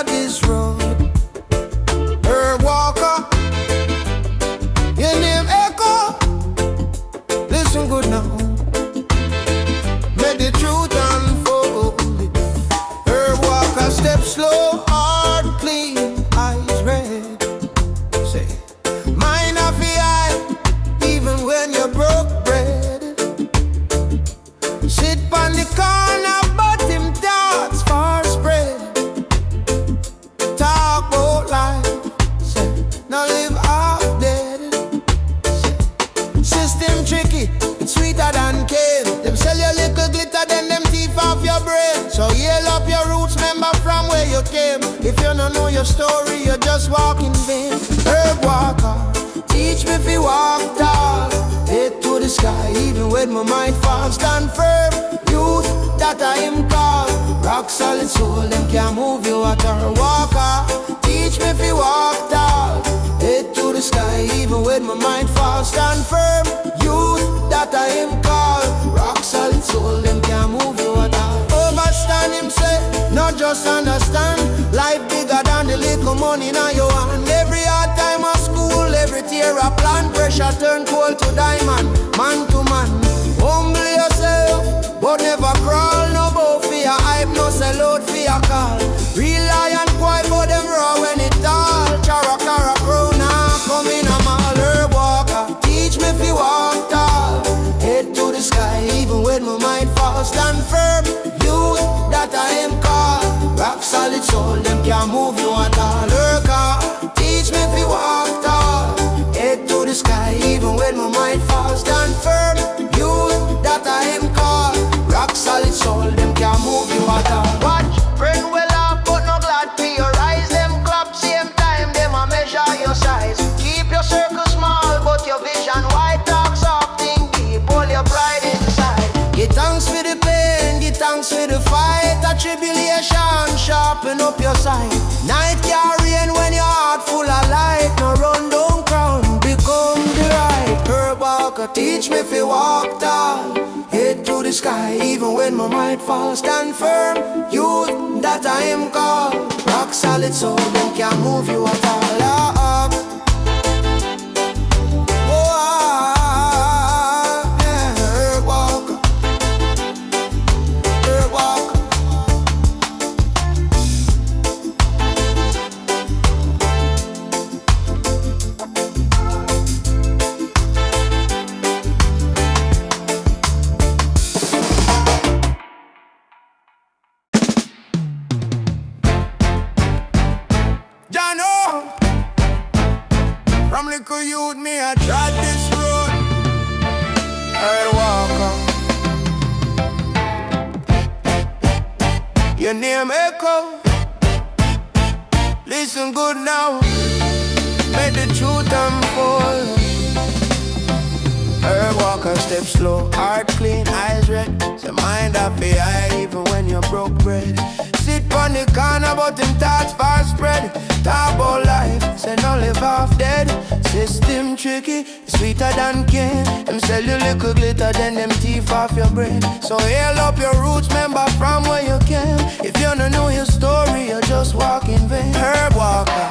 trod this road. Herb Walker, your name echo. Listen good now. Make the truth unfold. Herb Walker, step slow, heart clean, eyes red. Say, mind off the eye, even when you're broke bread. Sit on the corner, but him thoughts far spread. Talk about life, say, now live half dead. Say, system tricky, it's sweeter than cane. Them sell you little glitter, then them teeth off your brain. So heal up your roots, remember from where you came. If you don't know your story, you just walk in vain. Herb Walker, teach me if you walk tall, head to the sky, even when my mind falls. Stand firm, youth, that I am called. Rock solid soul, them can't move you at all. Walker, teach me if you walk tall, head to the sky, even when my mind falls. Stand firm, youth, that I am called. Rock solid soul, them can't move you at all. Overstand him say, not just understand. Life bigger than the little money now you want. Every hard time of school, every tear a plan. Pressure turn coal to diamond, man to man. Humble yourself, but never crawl. No bow for your hype, no sell out for your call. Real lion quiet, but them raw when it all. Chara cara crona, come in a mall. Herb Walker, teach me if you walk tall, head to the sky, even when my mind falls. Stand firm, you that I am called. Rock solid soul, them can't move you at all. Lurker, teach me if you walk tall, head to the sky, even when my mind falls. Stand firm, you that I am called. Rock solid soul, them can't move you at all. Watch, friend well off, but no glad for your eyes. Them clap same time, them a measure your size. Keep your circle small, but your vision wide. Talk soft, think deep, hold your pride inside. Give thanks for the pain, give thanks for the fight. A tribulation, sharpen up your sight. Night can't rain when your heart full of light. No run down crown, become the right. Herb Walker, teach me if you walk tall, head to the sky, even when my mind falls. Stand firm, youth that I am called. Rock solid soul, them can't move you at all. Herb Walker, Herb Walker. From little youth, me I tried this road. Herb Walker, your name echo. Listen good now, make the truth unfold. Herb Walker, step slow, heart clean, eyes red. Say mind off the eye, even when you're broke bread. Sit on the corner, but them thoughts far spread. Talk about life, say no live half dead. System tricky, sweeter than cane. Them sell you little glitter, then them teeth off your brain. So heal up your roots, remember from where you came. If you don't know your story, you just walk in vain. Herb Walker,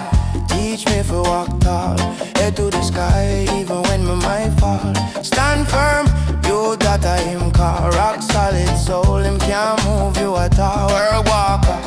teach me if you walk tall, head to the sky, even when my mind fall. Stand firm, you that I am called. Rock solid soul, him can't move you at all. Herb Walker,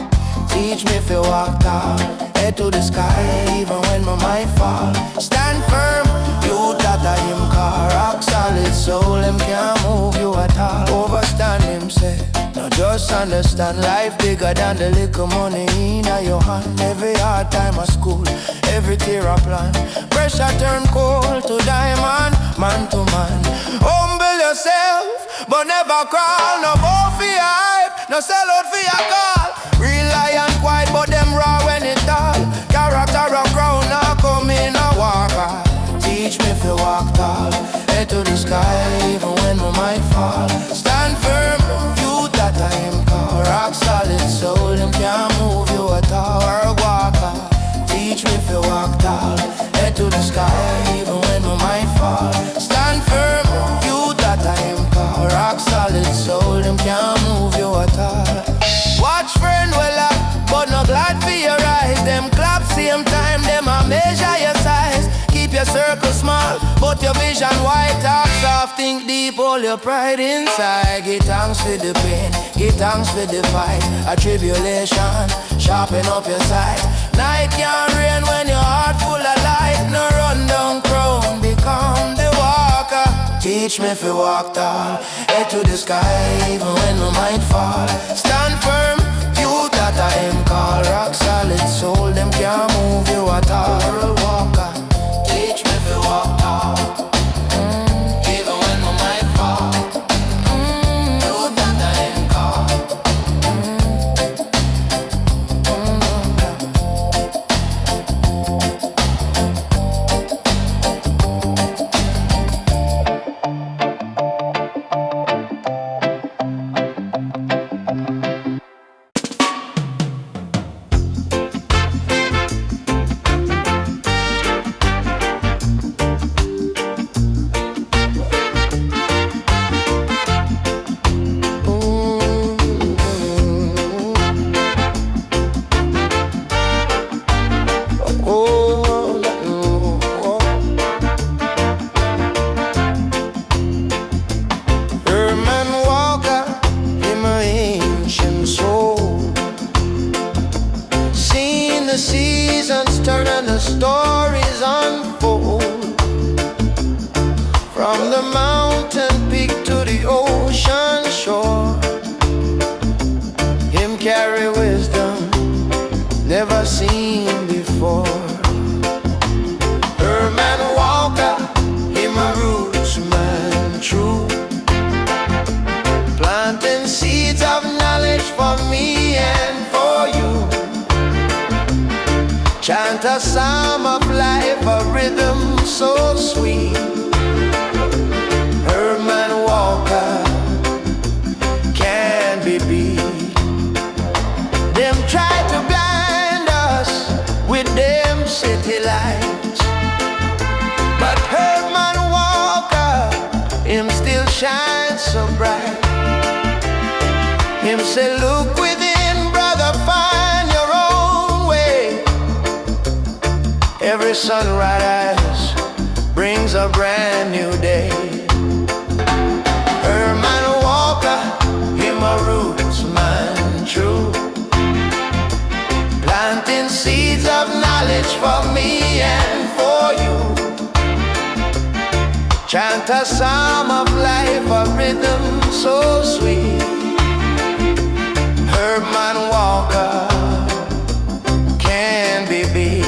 teach me if you walk tall, head to the sky, even when my mind fall. Stand firm, you that I am called. Rock solid soul, him can't move you at all. Overstand him say, no just understand. Life bigger than the little money in your hand. Every hard time of school, every tear a plan. Pressure turn coal to diamond, man to man. Humble yourself, but never crawl. No bow for your hype, no sell out for your call. Real lion quiet, but them raw when it all. Character a crown, now come in a walker. Teach me if you walk tall, head to the sky, even when my mind fall. Stand firm, you that I am called. Rock solid soul, them can't move you at all. Herb Walker, teach me if you walk tall, head to the sky, even when my mind fall. Stand firm, you that I am called. Rock solid soul, them can't move you at all. Watch friend well up, but no glad for your eyes. circle small, but your vision wide. Talk soft, think deep, hold your pride inside. Give thanks for the pain, give thanks for the fight. A tribulation, sharpen up your sight. Night can't rain when your heart full of light. No run down crown, become the walker. Teach me if you walk tall, head to the sky even when we might fall. Stand firm, you that I am called. Rock solid soul, them can't move you at all. World walker, teach me if you walk tall, even when we might fall. You that I am called. Chant a psalm of life, a rhythm so sweet. Herman Walker can't be beat. Them try to blind us with them city lights, but Herman Walker, him still shines so bright. Him say, look within, brother, find your own way. Every sunrise brings a brand new day. Herman Walker, him a roots man true, planting seeds of knowledge for me and for you. Chant a psalm of life, a rhythm so sweet. Herman Walker can't be beat.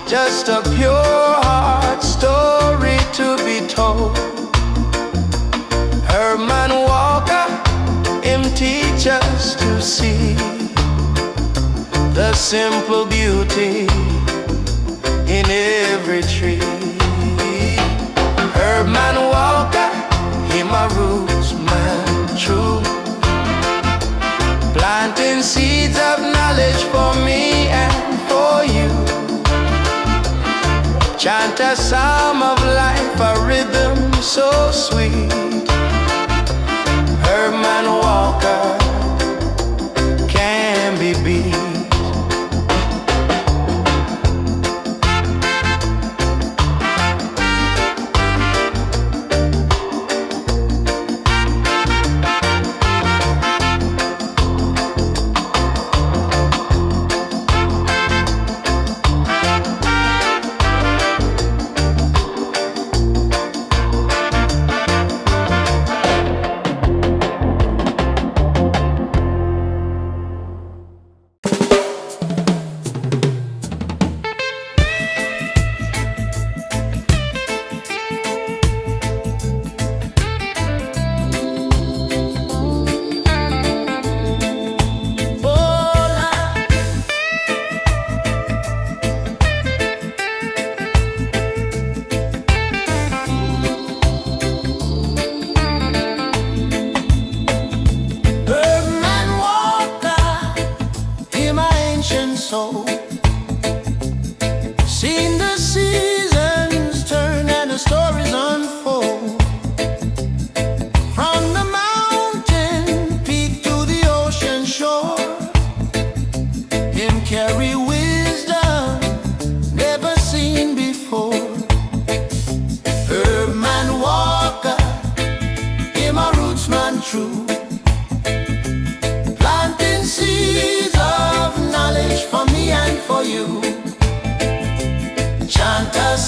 Just a pure heart story to be told. Herman Walker, him teach us to see the simple beauty in every tree. Herman Walker, him a roots man true, planting seeds of knowledge for me and for you. Chant a psalm of life, a rhythm so sweet. Herman Walker can't be beat.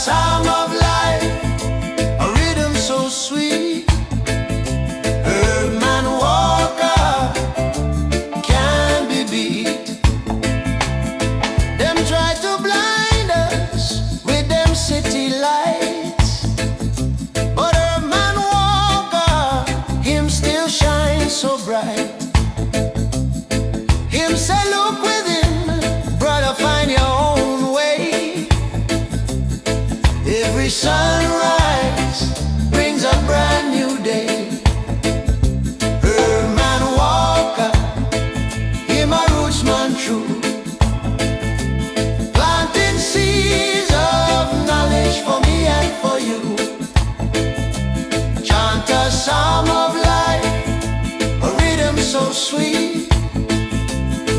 psalm of life, a rhythm so sweet. Herman Walker can't be beat. Them try to blind us with them city lights, but Herman Walker, him still shines so bright. Him say, look within, brother, find your own way. Every sunrise brings a brand new day. Herman Walker, him a roots man true, planting seeds of knowledge for me and for you. Chant a psalm of life, a rhythm so sweet.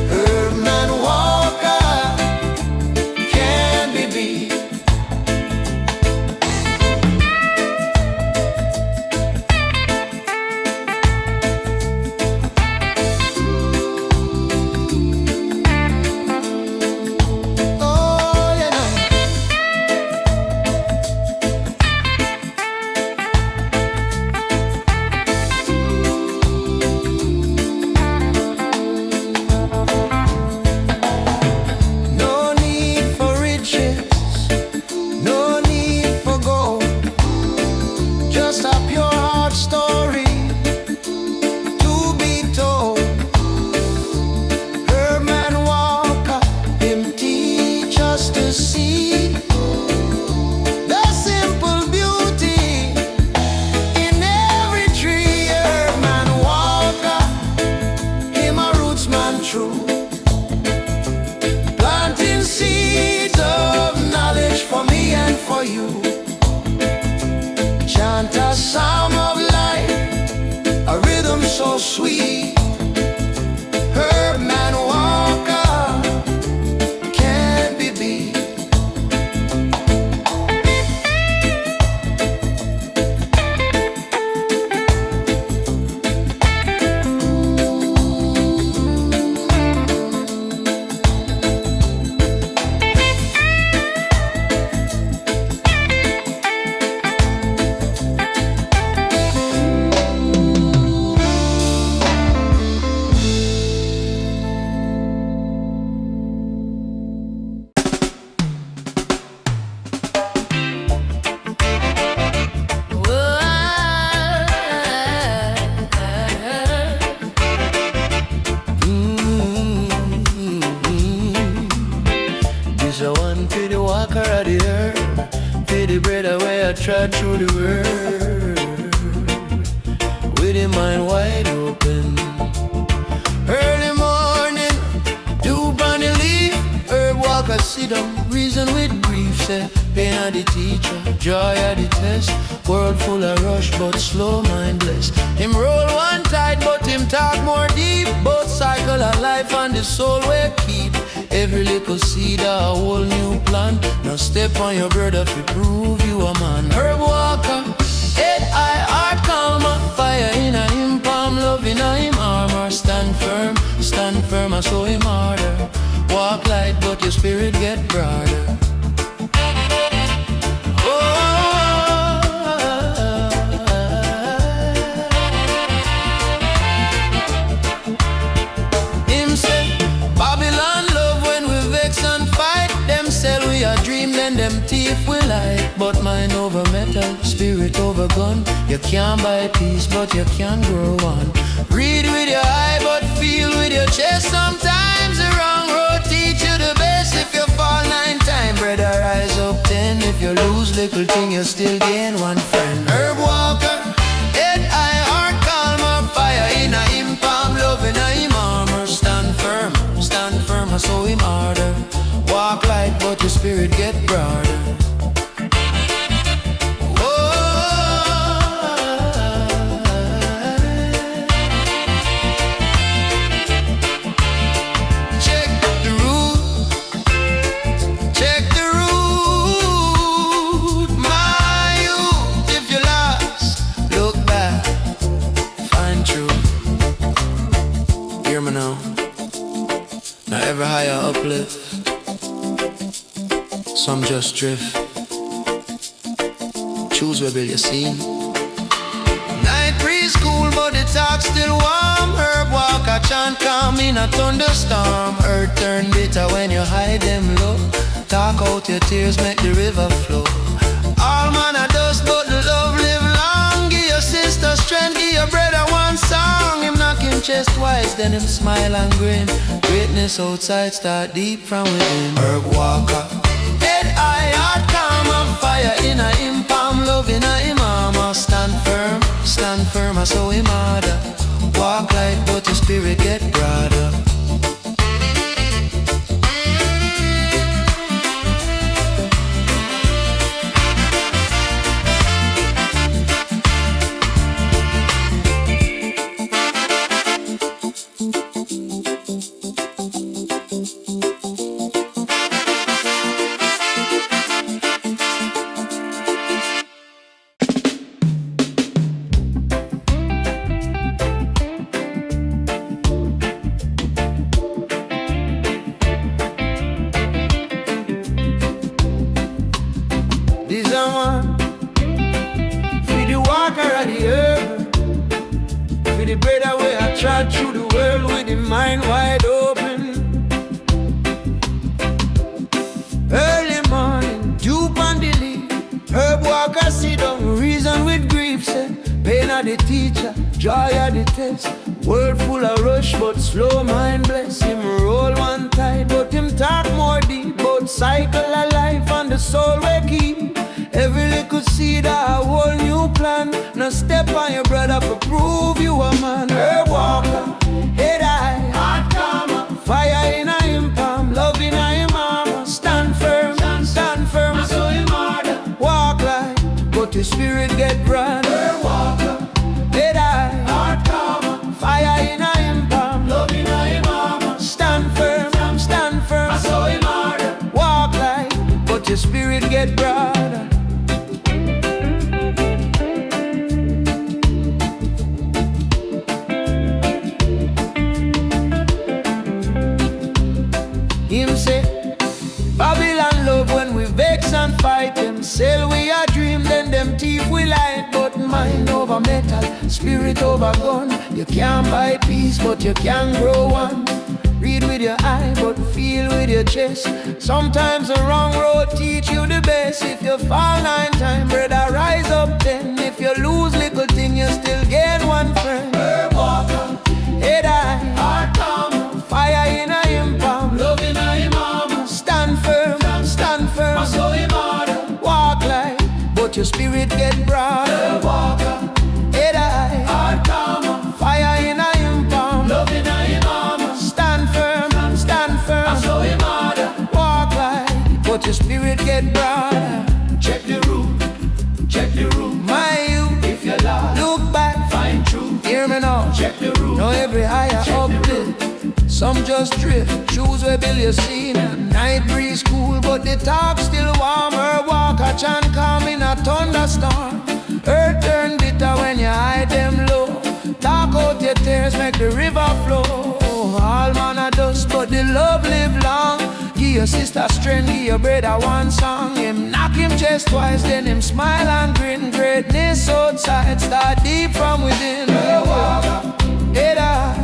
Herman Walker can't be beat. Planting seeds of knowledge for me and for you. Chant a psalm of life, a rhythm so sweet. Herman Walker can't be beat. Trod through the world with your mind wide open. Early morning, dew on the leaf, herb walker sit down, reason with grief. Say, pain of the teacher, joy of the test. World full of rush, but slow mindless. Him roll one tight, but him talk more deep. Both cycle of life and the soul we keep. Every little seed a whole new plan. Now step on your brother to prove you a man. Herb walker, head high, heart calmer. Fire in a him palm, love in a him armor. Stand firm, I saw him harder. Walk light, but your spirit get broader. Them thief we like, but mind over metal, spirit over gun. You can't buy peace, but you can grow one. Read with your eye, but feel with your chest. Sometimes the wrong road teach you the best. If you fall 9 times, brother, rise up 10. If you lose little thing, you still gain one friend. Herb walker, head high, heart calmer. Fire in a him palm, love in a him armor. Stand firm, I saw him harder. Walk light, but your spirit get broader. Check the route, my youth. If you're lost, look back, find truth. Hear me now. Now ever higher uplift. Some just drift, Choose where will you see. Night breeze cool, but the talk still warm. Herb walk a chant calm in a thunderstorm. Earth turn bitter when you hide them low. Talk out your tears, make the river flow. All man a dust, but the love live long. Give your sister strength, give your brother one song. Him knock him chest twice, then him smile and grin. Greatness outside start deep from within. Herb walker, head high, heart calm, and fire in a him palm, love in a him armor. Stand firm, I saw him harder. Walk light, but your spirit get broader. Through the world with the mind wide open. Early morning, dew on the leaf. Herb walker sit down, reason with grief. Say, pain of the teacher, joy of the test. World full of rush, but slow mind bless. Him roll one tight, but him talk more deep. Both cycle of life and the soul we keep. Every little seed a whole new plan. Now step on your brother for prove you a man. Herb walker, head high, heart calm, fire in a him palm, love in a him armor. Stand firm, I saw him harder. Walk like, but your spirit get broad. Herb walker, head high, heart calm, fire in a him palm, love in a him armor. Stand firm, I saw him harder. Walk like, but your spirit get broad. Him say, Babylon love when we vex and fight. Them sell we a dream, then them thief we light. But mind over metal, spirit over gun. You can't buy peace, but you can grow one. Read with your eye, but feel with your chest. Sometimes the wrong road teach you the best. If you fall 9 times, brother, rise up 10. If you lose little thing, you still gain one friend. Herb walker, head high, heart calm, fire in a him palm, love in a him armor. Stand firm, I saw him harder. Walk like, but your spirit get broad. Herb walker, head high, heart calm, fire in a him palm, love in a him armor. Stand firm, I saw him harder. Walk like, but your spirit get broad. Check the room, my youth. If you're lost, look back, find truth. Hear me now, check the room. Know every higher uplift. Some just drift, choose where will you see. Night breeze cool, but the talk still warmer. Walk a chant calm in a thunderstorm. Earth turn bitter when you hide them low. Talk out your tears, make the river flow. All man a dust, but the love live long. Give your sister strength, give your brother one song. Him knock him chest twice, then him smile and grin. Greatness outside, start deep from within. Head high,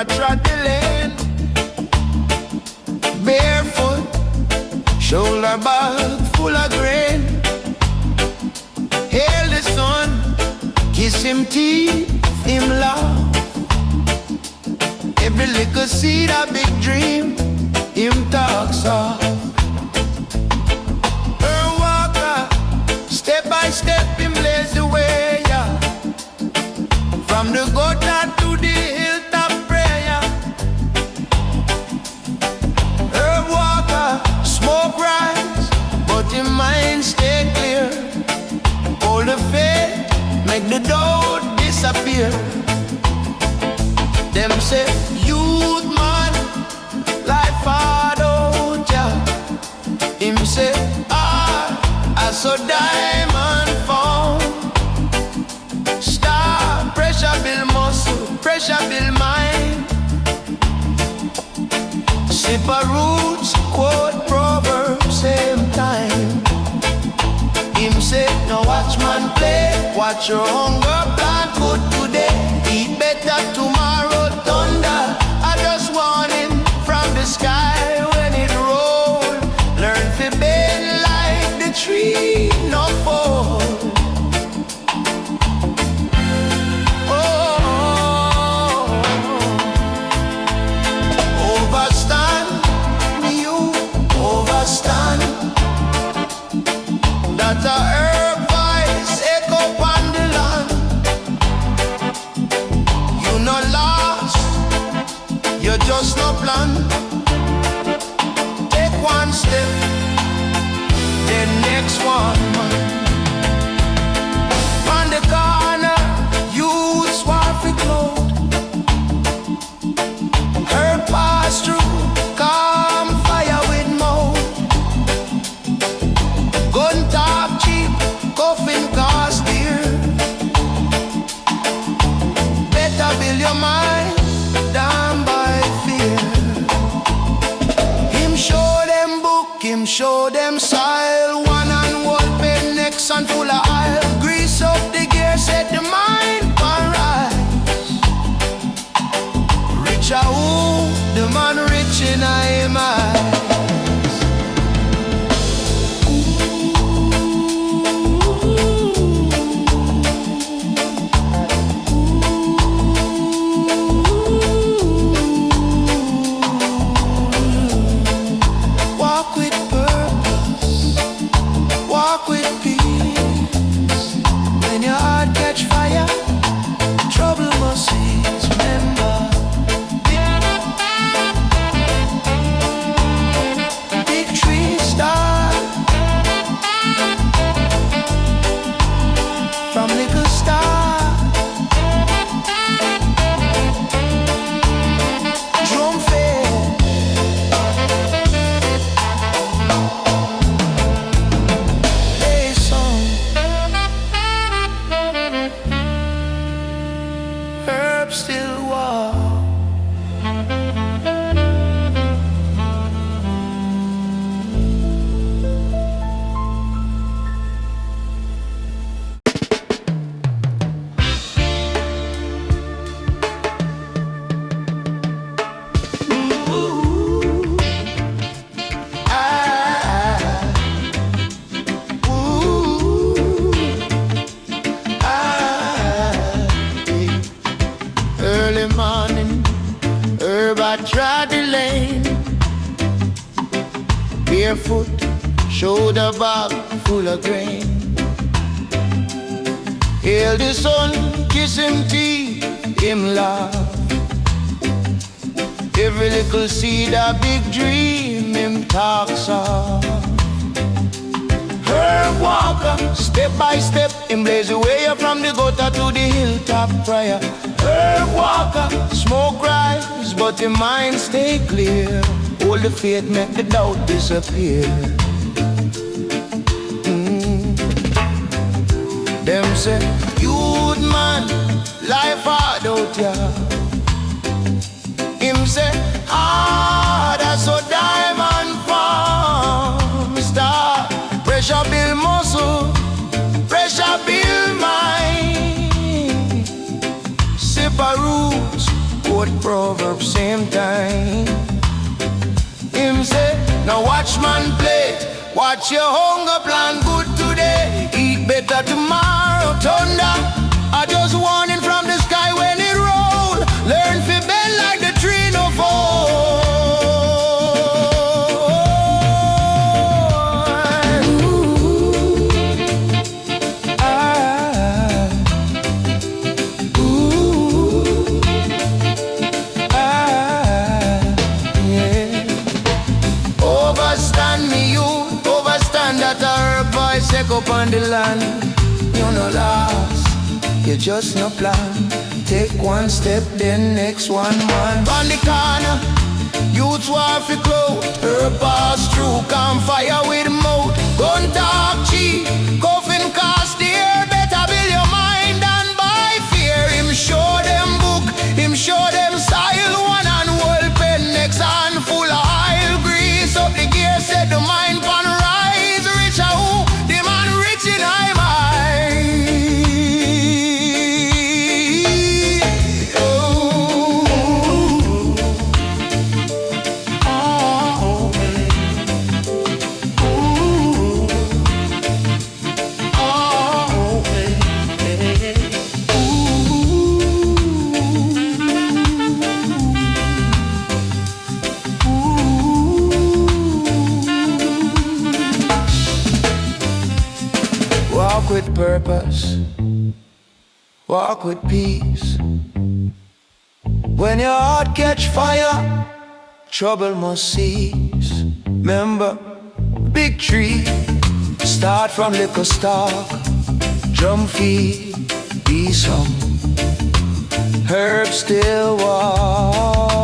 trod the lane, barefoot, shoulder bag full of grain. Hail the sun, kiss him teeth, him love. Every little seed a big dream. him talk soft. Her walker, step by step, him blaze the way, yeah. From the gutter to the hilltop prayer. Her walker, smoke rise, but him mind stay clear. Hold the faith, make the doubt disappear. Them say, youth man, life hard out, yeah. Him say, I saw diamond fall. Star, pressure build muscle, pressure build mind. Sip a roots, quote proverbs, same time. Him say, no watch man play, watch your hunger plan good today. Eat better tomorrow, thunder. I just want him from the sky when it roll. Learn to bend like the tree, no fall. Oh, overstand, you overstand. That a herb voice echo upon the land. You no lost, you just no plan. Take one step, then next one. On the corner, youths war for cloth. Herb pass through, calm fire with mouth. Gun top cheap, coffin cost dear. Better build your mind, down by fear. Him show them book, him show them style. One and one pen, next and full of oil. Grease up the gear, set the mind on rise. Rich a who, the man rich in him eyes. Walk with purpose, walk with peace. When your heart catch fire, trouble must cease. Remember, big tree star from little star. Drum fair, play song. Herb still walk. Ooh, ooh, early morning, herb I trod the lane. Barefoot, shoulder bag full of grain. Hail the sun, kiss him teeth, him laugh. Every little seed a big dream, him talk soft. Herb walker, step by step, him blaze the way up from the gutter to the hilltop prayer. Herb walker, smoke rise, but him mind stay clear. Hold the faith, make the doubt disappear. Them say, youth man, life hard out, yeah. Him say, hard as a diamond farm star. Pressure build muscle, pressure build mind. Sip a roots, quote proverbs, same time. Him say, now watch man play, watch your hunger plan good today. Eat better tomorrow, thunder. I just warning from the sky when it roll. Learn to bend like the tree no fall. set up on the land. You no lost, you just no plan. Take one step, then next one man. On the corner, youths war fi clout. Herb pass through, campfire with mouth. Gun talk cheap, coffin cost dear. Better build your mind and buy fear. Him show them book, him show them style. One and whole pen, next hand full of oil. Grease up the gear, set the mind pan rise. Rich a who? The man rich in high mind. Walk with purpose, walk with peace. When your heart catch fire, trouble must cease. Remember, big tree, start from little stalk. Drum feed, be some herb still walk.